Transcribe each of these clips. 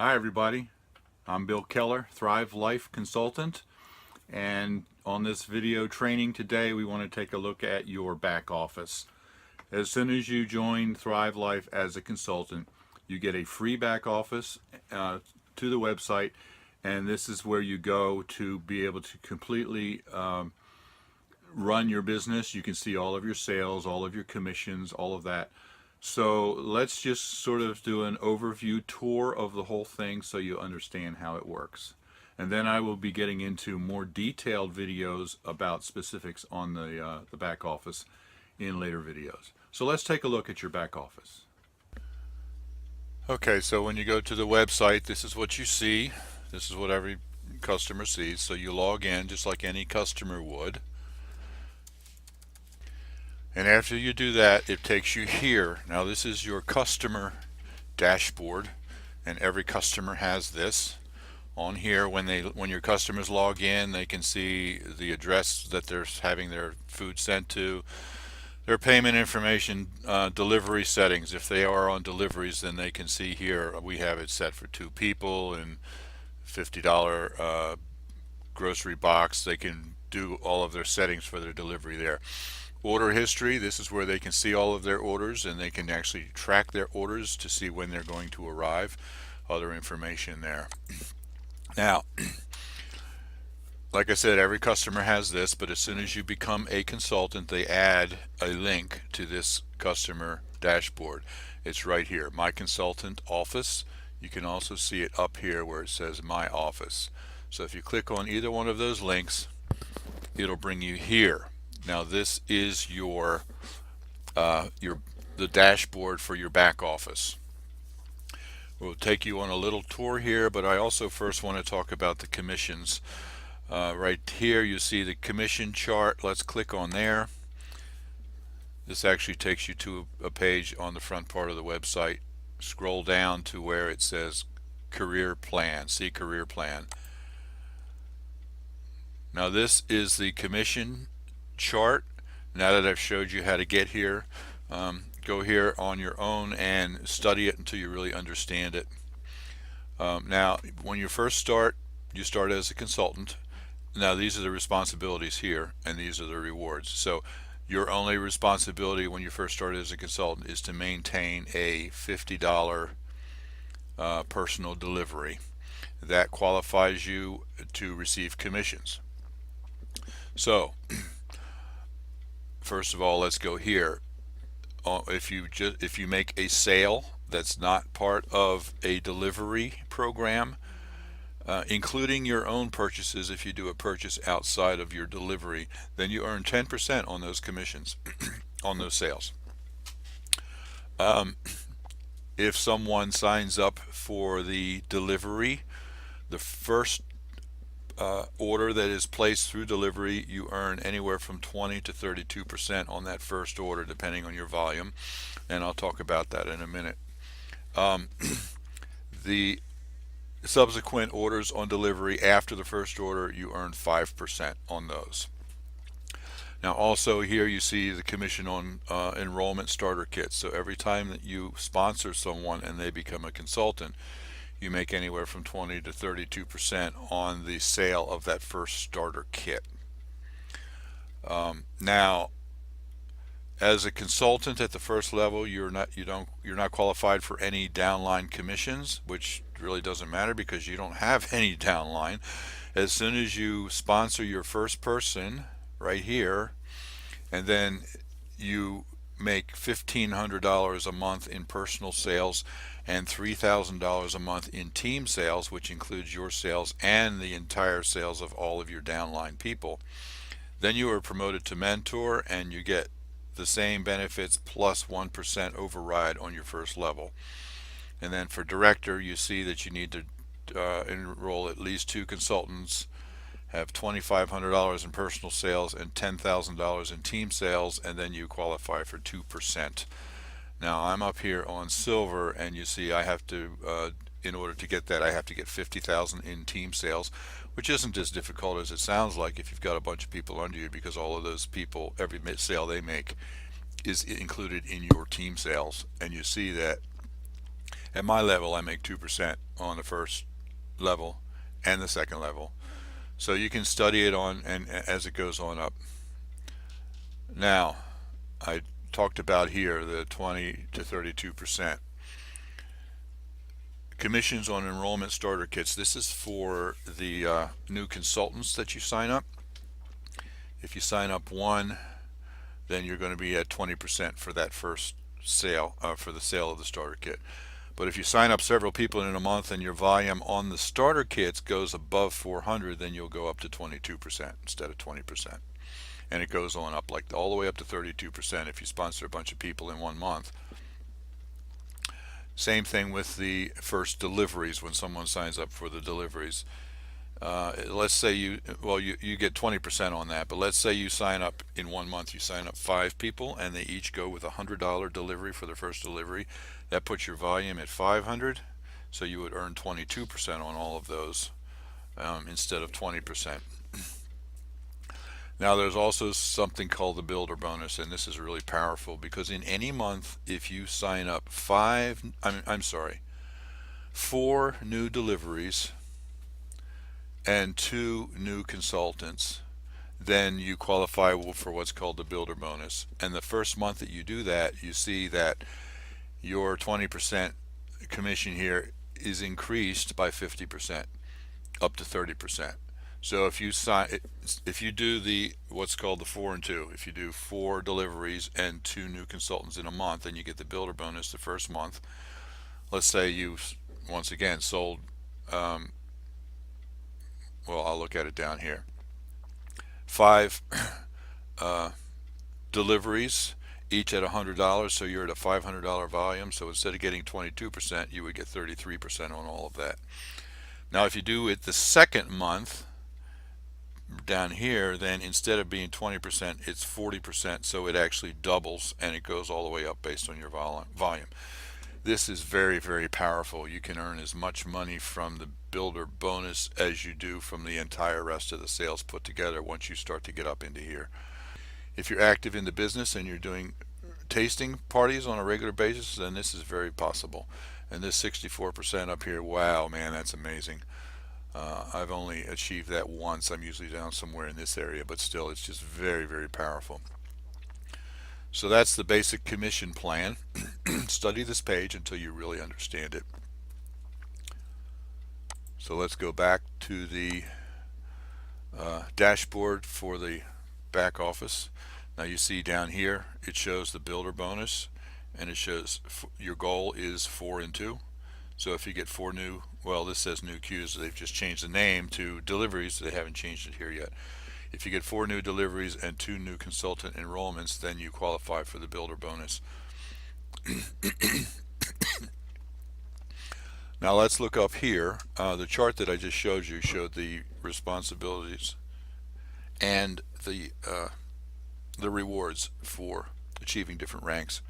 Hi everybody, I'm Bill Keller, Thrive Life Consultant, and on this video training today we want to take a look at your back office. As soon as you join Thrive Life as a consultant, you get a free back office to the website, and this is where you go to be able to completely run your business. You can see all of your sales, all of your commissions, all of that. So let's just sort of do an overview tour of the whole thing so you understand how it works. And then I will be getting into more detailed videos about specifics on the back office in later videos. So let's take a look at your back office. Okay, so when you go to the website, this is what you see. This is what every customer sees. So you log in just like any customer would. And after you do that, it takes you here. Now this is your customer dashboard, and every customer has this on here. When your customers log in, they can see the address that they're having their food sent to, their payment information, delivery settings. If they are on deliveries, then they can see here we have it set for 2 people and $50 grocery box. They can do all of their settings for their delivery there. Order history, this is where they can see all of their orders, and they can actually track their orders to see when they're going to arrive. Other information there. Now, like I said, every customer has this, but as soon as you become a consultant, they add a link to this customer dashboard. It's right here, My Consultant Office. You can also see it up here where it says My Office. So if you click on either one of those links, it'll bring you here. Now this is the dashboard for your back office. We'll take you on a little tour here, but I also first want to talk about the commissions. Right here you see the commission chart. Let's click on there. This actually takes you to a page on the front part of the website. Scroll down to where it says Career Plan. See Career Plan. Now this is the commission chart. Now that I've showed you how to get here, go here on your own and study it until you really understand it. Now when you first start, you start as a consultant. Now these are the responsibilities here, and these are the rewards. So your only responsibility when you first start as a consultant is to maintain a $50 personal delivery. That qualifies you to receive commissions. So first of all, let's go here. If you make a sale that's not part of a delivery program, including your own purchases, if you do a purchase outside of your delivery, then you earn 10% on those commissions on those sales. If someone signs up for the delivery, the first order that is placed through delivery, you earn anywhere from 20 to 32% on that first order, depending on your volume, and I'll talk about that in a minute. The subsequent orders on delivery after the first order, you earn 5% on those. Now also here you see the commission on enrollment starter kits. So every time that you sponsor someone and they become a consultant, you make anywhere from 20 to 32% on the sale of that first starter kit. Now, as a consultant at the first level, you're not qualified for any downline commissions, which really doesn't matter because you don't have any downline. As soon as you sponsor your first person right here, and then you make $1,500 a month in personal sales and $3,000 a month in team sales, which includes your sales and the entire sales of all of your downline people, then you are promoted to mentor and you get the same benefits plus 1% override on your first level. And then for director, you see that you need to enroll at least 2 consultants, have $2,500 in personal sales and $10,000 in team sales, and then you qualify for 2%. Now I'm up here on silver, and you see I have to, in order to get that, I have to get 50,000 in team sales, which isn't as difficult as it sounds like if you've got a bunch of people under you, because all of those people, every sale they make is included in your team sales. And you see that At my level, I make 2% on the first level and the second level. So you can study it on and as it goes on up. Now, I talked about here the 20 to 32% commissions on enrollment starter kits. This is for the new consultants that you sign up. If you sign up one, then you're going to be at 20% for that first sale, for the sale of the starter kit. But if you sign up several people in a month and your volume on the starter kits goes above 400, then you'll go up to 22% instead of 20%. And it goes on up like all the way up to 32% if you sponsor a bunch of people in 1 month. Same thing with the first deliveries when someone signs up for the deliveries. Let's say you get 20% on that, but let's say you sign up in 1 month, you sign up 5 people and they each go with $100 delivery for their first delivery. That puts your volume at 500, so you would earn 22% on all of those instead of 20%. Now there's also something called the builder bonus, and this is really powerful because in any month, if you sign up four new deliveries and 2 new consultants, then you qualify for what's called the builder bonus. And the first month that you do that, you see that your 20% commission here is increased by 50% up to 30%. So if you do the what's called the 4 and 2, if you do 4 deliveries and 2 new consultants in a month, then you get the builder bonus the first month. Let's say you once again sold well, I'll look at it down here. 5 deliveries, each at $100, so you're at a $500 volume. So instead of getting 22%, you would get 33% on all of that. Now, if you do it the second month, down here, then instead of being 20%, it's 40%. So it actually doubles and it goes all the way up based on your volume. This is very, very powerful. You can earn as much money from the builder bonus as you do from the entire rest of the sales put together once you start to get up into here. If you're active in the business and you're doing tasting parties on a regular basis, then this is very possible. And this 64% up here, wow, man, that's amazing. I've only achieved that once. I'm usually down somewhere in this area, but still, it's just very, very powerful. So that's the basic commission plan. Study this page until you really understand it. So let's go back to the dashboard for the back office. Now you see down here it shows the builder bonus, and it shows your goal is 4 and 2. So if you get 4 new, well, this says new queues, they've just changed the name to deliveries. They haven't changed it here yet. If you get 4 new deliveries and 2 new consultant enrollments, then you qualify for the builder bonus. Now let's look up here. The chart that I just showed you showed the responsibilities and the rewards for achieving different ranks.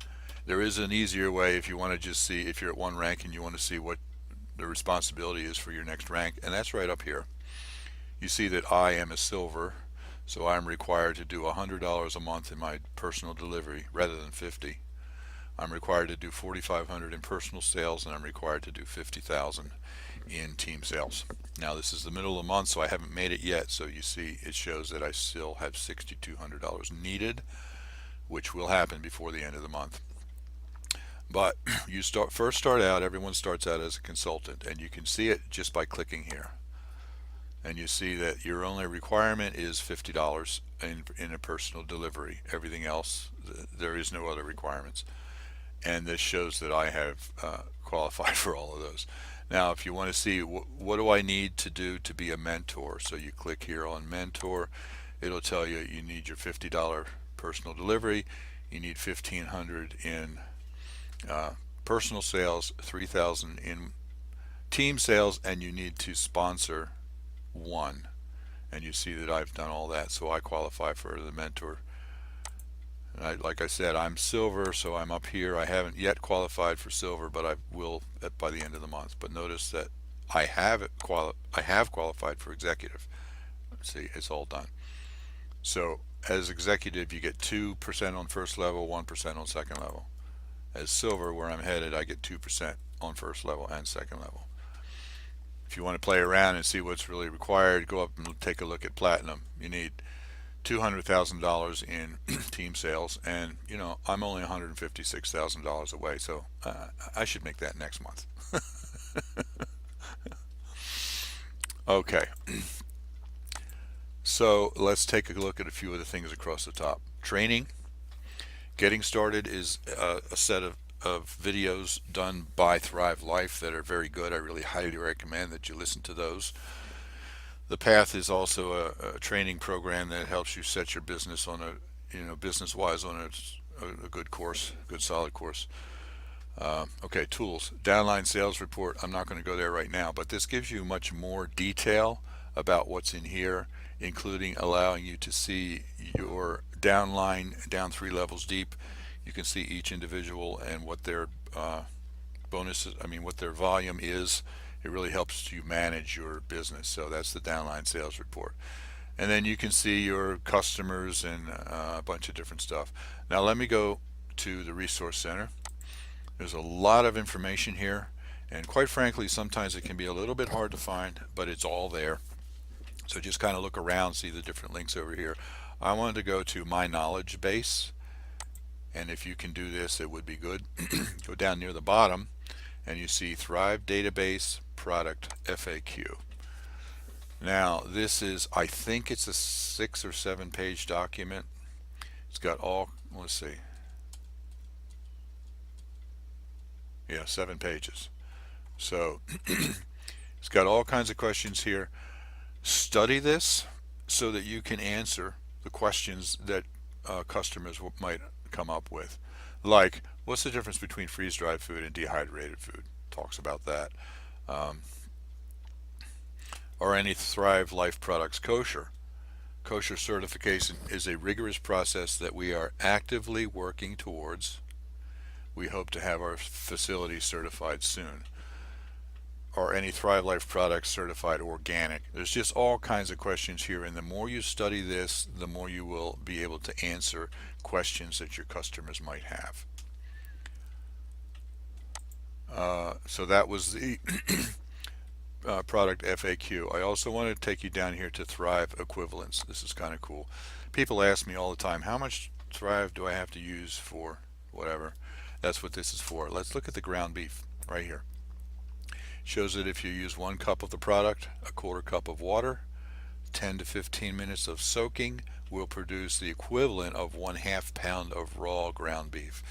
There is an easier way if you want to just see if you're at one rank and you want to see what the responsibility is for your next rank, and that's right up here. You see that I am a silver, so I'm required to do $100 a month in my personal delivery rather than 50. I'm required to do 4,500 in personal sales, and I'm required to do 50,000 in team sales. Now this is the middle of the month, so I haven't made it yet, so you see it shows that I still have $6,200 needed, which will happen before the end of the month. But you first start out, everyone starts out as a consultant, and you can see it just by clicking here. And you see that your only requirement is $50 in a personal delivery. Everything else, there is no other requirements. And this shows that I have qualified for all of those. Now if you want to see what do I need to do to be a mentor, so you click here on mentor. It'll tell you you need your $50 personal delivery, you need $1,500 in personal sales, $3,000 in team sales, and you need to sponsor 1. And you see that I've done all that, so I qualify for the mentor. And like I said, I'm silver, so I'm up here. I haven't yet qualified for silver, but I will by the end of the month. But notice that I have qualified for executive. See, it's all done. So as executive, you get 2% on first level, 1% on second level. As silver, where I'm headed, I get 2% on first level and second level. If you want to play around and see what's really required, go up and take a look at platinum. You need $200,000 in team sales, and I'm only $156,000 away, so I should make that next month. Okay, so let's take a look at a few of the things across the top. Training. Getting started is a set of videos done by Thrive Life that are very good. I really highly recommend that you listen to those. The Path is also a training program that helps you set your business on business wise on a good course, good solid course. Okay, tools. Downline sales report. I'm not going to go there right now, but this gives you much more detail about what's in here, including allowing you to see your downline down 3 levels deep. You can see each individual and what their bonuses, what their volume is. It really helps you manage your business. So that's the downline sales report. And then you can see your customers and a bunch of different stuff. Now let me go to the Resource Center. There's a lot of information here, and quite frankly, sometimes it can be a little bit hard to find, but it's all there. So just kind of look around, see the different links over here. I wanted to go to My Knowledge Base, and if you can do this, it would be good. Go down near the bottom, and you see Thrive Database Product FAQ. Now, this is, I think it's a 6 or 7 page document. It's got all, let's see. Yeah, 7 pages. So it's got all kinds of questions here. Study this so that you can answer the questions that customers might come up with. Like, what's the difference between freeze-dried food and dehydrated food? Talks about that. Are any Thrive Life products kosher? Kosher certification is a rigorous process that we are actively working towards. We hope to have our facility certified soon. Are any Thrive Life products certified organic? There's just all kinds of questions here, and the more you study this, the more you will be able to answer questions that your customers might have. So that was the product FAQ. I also want to take you down here to Thrive equivalents. This is kind of cool. People ask me all the time, how much Thrive do I have to use for whatever? That's what this is for. Let's look at the ground beef right here. Shows that if you use 1 cup of the product, a 1/4 cup of water, 10 to 15 minutes of soaking will produce the equivalent of 1/2 pound of raw ground beef.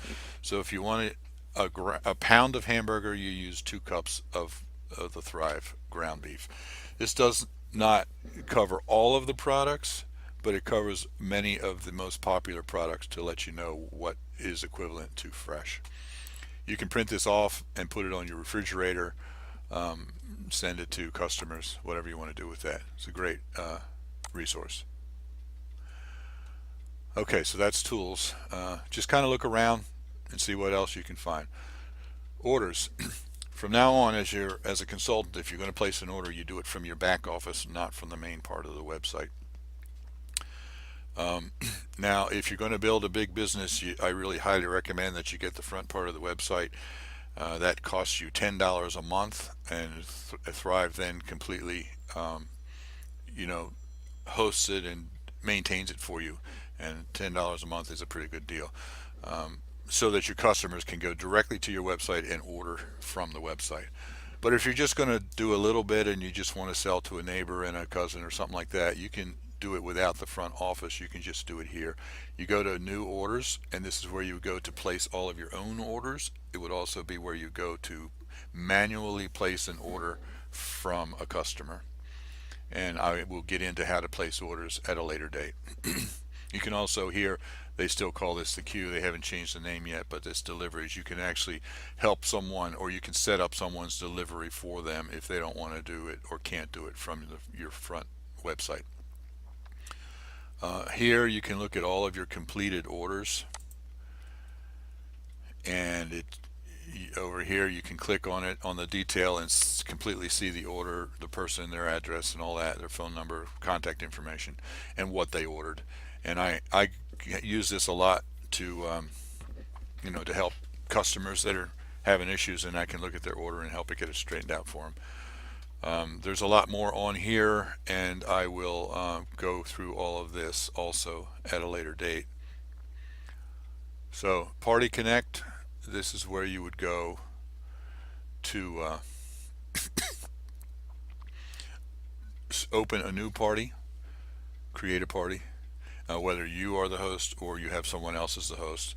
So if you want a pound of hamburger, you use 2 cups of the Thrive ground beef. This does not cover all of the products, but it covers many of the most popular products to let you know what is equivalent to fresh. You can print this off and put it on your refrigerator, send it to customers, whatever you want to do with that. It's a great resource. Okay, so that's tools. Just kind of look around and see what else you can find. Orders. From now on, as a consultant, if you're going to place an order, you do it from your back office, not from the main part of the website. Now, if you're going to build a big business, I really highly recommend that you get the front part of the website. That costs you $10 a month, and Thrive then completely, hosts it and maintains it for you. And $10 a month is a pretty good deal, so that your customers can go directly to your website and order from the website. But if you're just going to do a little bit and you just want to sell to a neighbor and a cousin or something like that, you can do it without the front office. You can just do it here. You go to new orders, and this is where you go to place all of your own orders. It would also be where you go to manually place an order from a customer, and I will get into how to place orders at a later date. You can also here, they still call this the queue. They haven't changed the name yet, but this deliveries. You can actually help someone, or you can set up someone's delivery for them if they don't want to do it or can't do it from your front website. Here you can look at all of your completed orders, and over here you can click on it on the detail and completely see the order, the person, their address and all that, their phone number, contact information, and what they ordered. And I use this a lot to to help customers that are having issues, and I can look at their order and help it get it straightened out for them. There's a lot more on here, and I will go through all of this also at a later date. So Party Connect, this is where you would go to open a new party, create a party, whether you are the host or you have someone else as the host.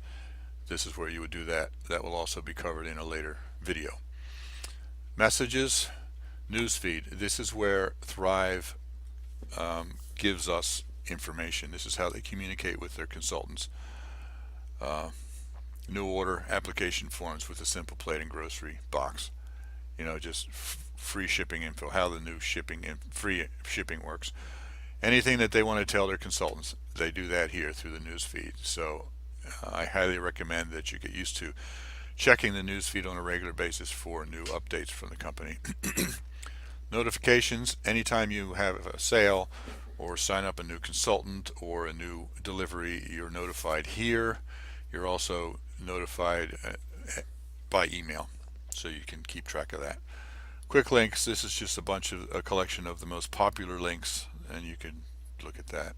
This is where you would do that. That will also be covered in a later video. Messages, newsfeed. This is where Thrive gives us information. This is how they communicate with their consultants. New order application forms with a simple plate and grocery box. Just free shipping info, how the new free shipping works. Anything that they want to tell their consultants, they do that here through the newsfeed. So I highly recommend that you get used to checking the newsfeed on a regular basis for new updates from the company. Notifications, anytime you have a sale or sign up a new consultant or a new delivery, you're notified here. You're also notified by email, so you can keep track of that. Quick links, this is just a collection of the most popular links, and you can look at that.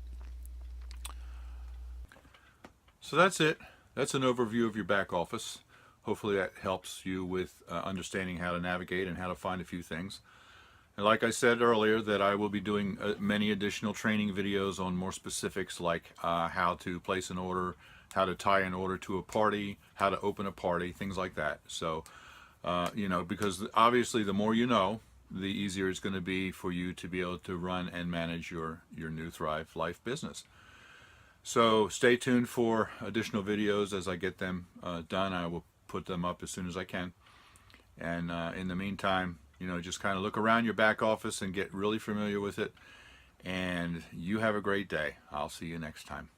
So that's it. That's an overview of your back office. Hopefully that helps you with understanding how to navigate and how to find a few things. And like I said earlier, that I will be doing many additional training videos on more specifics, like how to place an order, how to tie an order to a party, how to open a party, things like that. So, because obviously the more you know, the easier it's going to be for you to be able to run and manage your new Thrive Life business. So stay tuned for additional videos as I get them done. I will put them up as soon as I can. And in the meantime, just kind of look around your back office and get really familiar with it. And you have a great day. I'll see you next time.